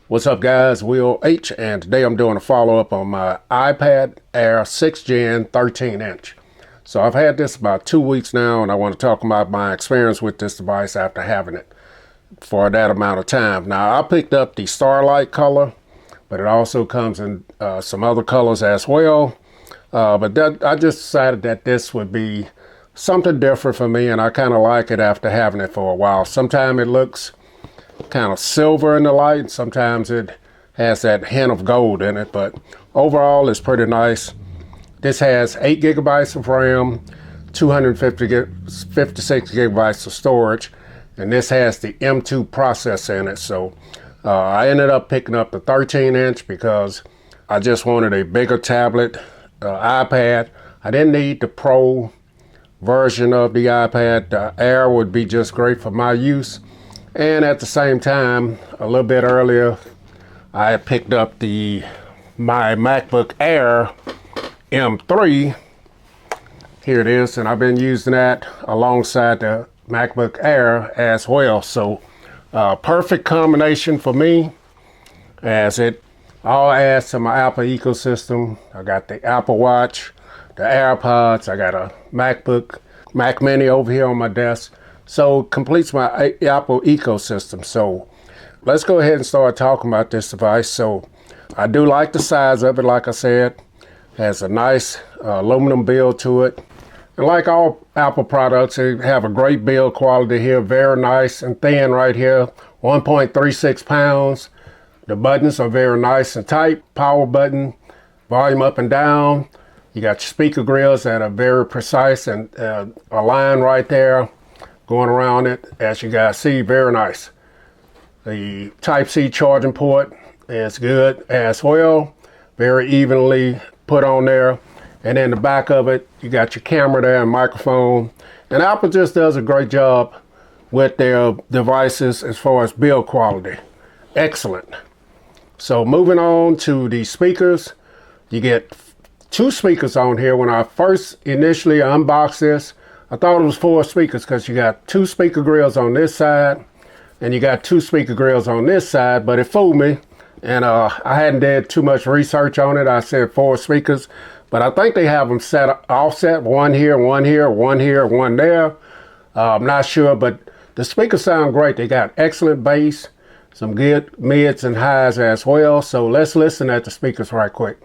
What's up guys, Will H, and today I'm doing a follow-up on my iPad Air 6th Gen 13 inch. So I've had this about 2 weeks now, and I want to talk about my experience with this device after having it for that amount of time. Now I picked up the Starlight color, but it also comes in some other colors as well. I just decided that this would be something different for me, and I kind of like it after having it for a while. Sometimes it looks kind of silver in the light, and sometimes it has that hint of gold in it, but overall it's pretty nice. This has 8 gigabytes of RAM, 256 gigabytes of storage, and this has the M2 processor in it. So I ended up picking up the 13 inch because I just wanted a bigger tablet, iPad. I didn't need the Pro version of the iPad. The Air would be just great for my use. And at the same time, a little bit earlier, I had picked up my MacBook Air M3. Here it is, and I've been using that alongside the MacBook Air as well. So perfect combination for me, as it all adds to my Apple ecosystem. I got the Apple Watch, the AirPods, I got a Mac Mini over here on my desk. So it completes my Apple ecosystem. So let's go ahead and start talking about this device. So I do like the size of it. Like I said, has a nice aluminum build to it. And like all Apple products, they have a great build quality here. Very nice and thin right here. 1.36 pounds. The buttons are very nice and tight. Power button, volume up and down. You got your speaker grills that are very precise and aligned right there. Going around it, as you guys see, very nice. The Type-C charging port is good as well. Very evenly put on there. And in the back of it, you got your camera there and microphone. And Apple just does a great job with their devices as far as build quality. Excellent. So moving on to the speakers, you get 2 speakers on here. When I first initially unboxed this, I thought it was 4 speakers because you got 2 speaker grills on this side and you got 2 speaker grills on this side, but it fooled me, and I hadn't did too much research on it. I said 4 speakers, but I think they have them set offset, one here, one here, one here, one there. I'm not sure, but the speakers sound great. They got excellent bass, some good mids and highs as well. So let's listen at the speakers right quick.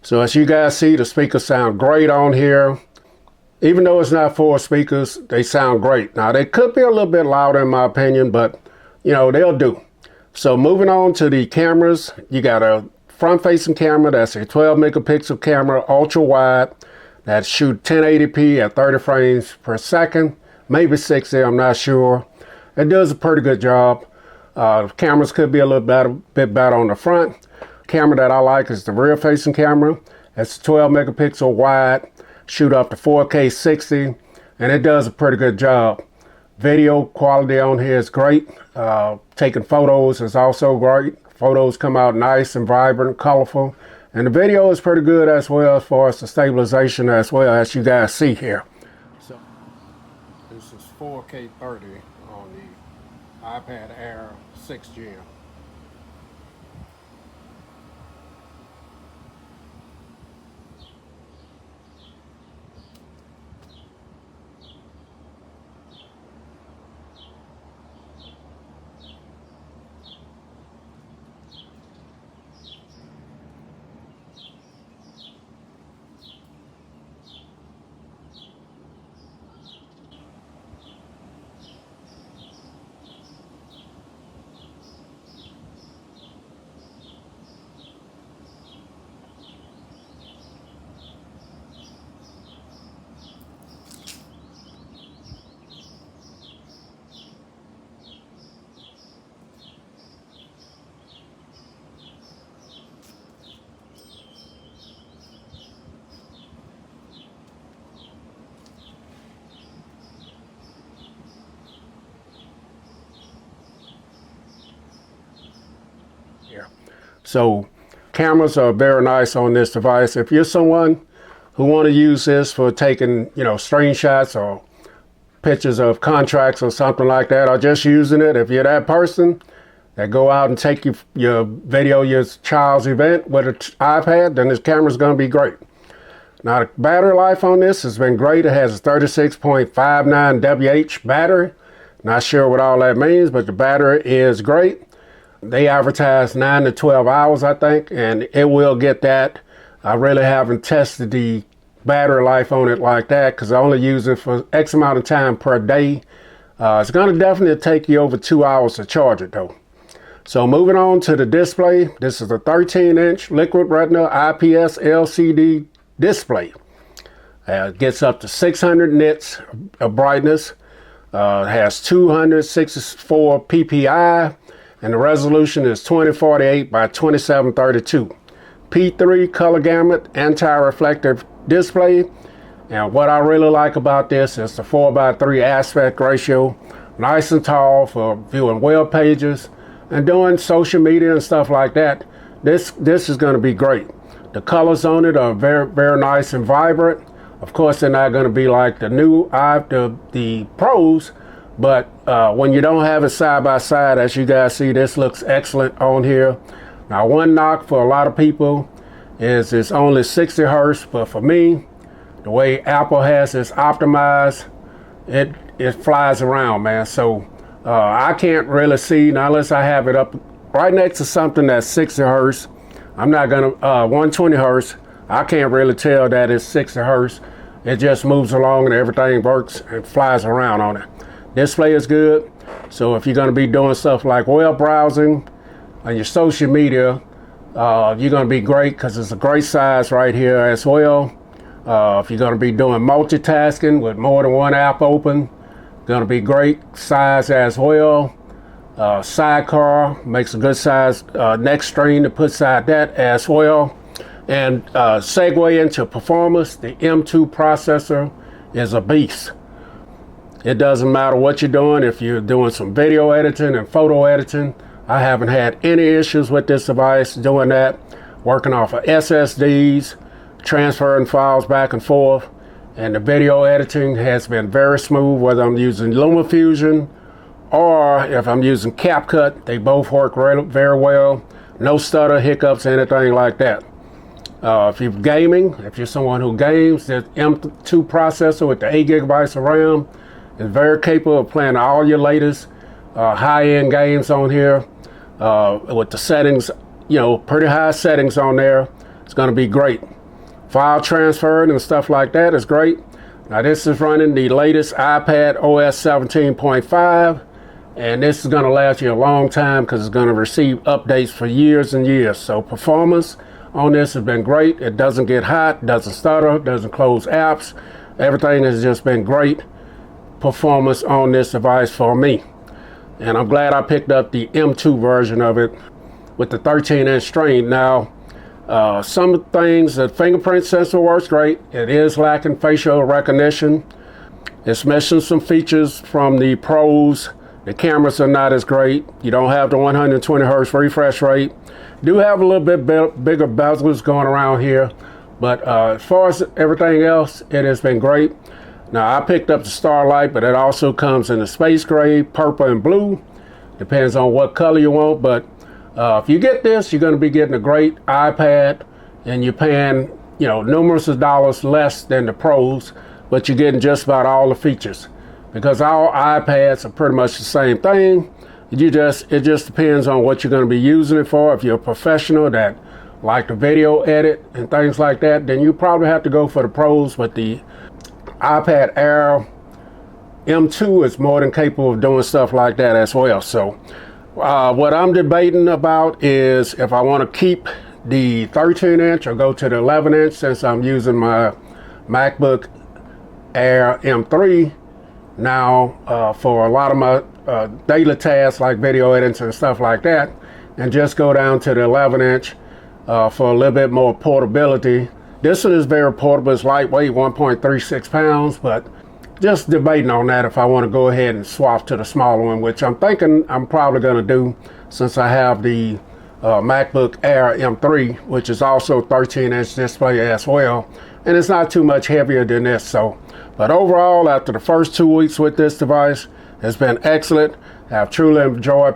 So as you guys see, the speakers sound great on here. Even though it's not 4 speakers, they sound great. Now they could be a little bit louder in my opinion, but you know, they'll do. So moving on to the cameras, you got a front-facing camera that's a 12 megapixel camera, ultra wide, that shoot 1080p at 30 frames per second, maybe 60, I'm not sure. It does a pretty good job. Cameras could be a little bit better on the front. Camera that I like is the rear facing camera. It's 12 megapixel wide, shoot up to 4K 60, and it does a pretty good job. Video quality on here is great. Taking photos is also great. Photos come out nice and vibrant, colorful, and the video is pretty good as well, as far as the stabilization as well, as you guys see here. So this is 4K 30 on the iPad Air 6th Gen. here. So cameras are very nice on this device. If you're someone who want to use this for taking, screenshots or pictures of contracts or something like that, or just using it, if you're that person that go out and take your video, your child's event with an iPad, then this camera's going to be great. Now, the battery life on this has been great. It has a 36.59 WH battery. Not sure what all that means, but the battery is great. They advertise 9 to 12 hours, I think, and it will get that. I really haven't tested the battery life on it like that because I only use it for X amount of time per day. It's going to definitely take you over 2 hours to charge it, though. So moving on to the display, this is a 13-inch Liquid Retina IPS LCD display. It gets up to 600 nits of brightness. It has 264 ppi, and the resolution is 2048 by 2732. P3 color gamut, anti-reflective display. And what I really like about this is the 4:3 aspect ratio. Nice and tall for viewing web pages and doing social media and stuff like that. This is going to be great. The colors on it are very, very nice and vibrant. Of course, they're not going to be like the the Pros, but when you don't have it side by side, as you guys see, this looks excellent on here. Now, one knock for a lot of people is it's only 60 hertz, but for me, the way Apple has this optimized, it flies around, man. So I can't really see, now unless I have it up right next to something that's 60 hertz. I'm not gonna 120 hertz. I can't really tell that it's 60 hertz. It just moves along and everything works and flies around on it. Display is good. So if you're gonna be doing stuff like web browsing and your social media, you're gonna be great because it's a great size right here as well. If you're gonna be doing multitasking with more than one app open, gonna be great size as well. Sidecar makes a good size next screen to put side that as well. And segue into performance, the M2 processor is a beast. It doesn't matter what you're doing. If you're doing some video editing and photo editing, I haven't had any issues with this device doing that. Working off of SSDs, transferring files back and forth, and the video editing has been very smooth, whether I'm using LumaFusion or if I'm using CapCut. They both work very well. No stutter, hiccups, anything like that. If you're gaming, if you're someone who games, the M2 processor with the 8 gigabytes of RAM is very capable of playing all your latest high-end games on here. With the settings, pretty high settings on there. It's going to be great. File transfer and stuff like that is great. Now this is running the latest iPad OS 17.5, and this is going to last you a long time because it's going to receive updates for years and years. So performance on this has been great. It doesn't get hot, doesn't stutter, doesn't close apps. Everything has just been great performance on this device for me. And I'm glad I picked up the M2 version of it with the 13-inch screen. Now, some things, the fingerprint sensor works great. It is lacking facial recognition. It's missing some features from the Pros. The cameras are not as great. You don't have the 120 hertz refresh rate. Do have a little bit bigger bezels going around here. But as far as everything else, it has been great. Now, I picked up the Starlight, but it also comes in the space gray, purple, and blue. Depends on what color you want, but if you get this, you're going to be getting a great iPad, and you're paying, numerous of dollars less than the Pros, but you're getting just about all the features. Because all iPads are pretty much the same thing. It just depends on what you're going to be using it for. If you're a professional that like to video edit and things like that, then you probably have to go for the Pros, but the iPad Air M2 is more than capable of doing stuff like that as well. So what I'm debating about is if I want to keep the 13-inch or go to the 11-inch, since I'm using my MacBook Air M3 now for a lot of my daily tasks like video editing and stuff like that, and just go down to the 11-inch for a little bit more portability. This one is very portable. It's lightweight, 1.36 pounds, but just debating on that if I want to go ahead and swap to the smaller one, which I'm thinking I'm probably going to do since I have the MacBook Air M3, which is also 13-inch display as well, and it's not too much heavier than this. So, but overall, after the first 2 weeks with this device, it's been excellent. I've truly enjoyed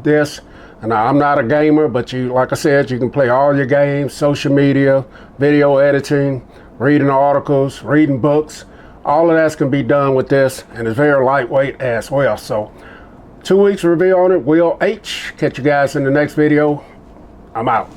this. And I'm not a gamer, but like I said, you can play all your games, social media, video editing, reading articles, reading books. All of that can be done with this, and it's very lightweight as well. So 2 weeks review on it. Will H. Catch you guys in the next video. I'm out.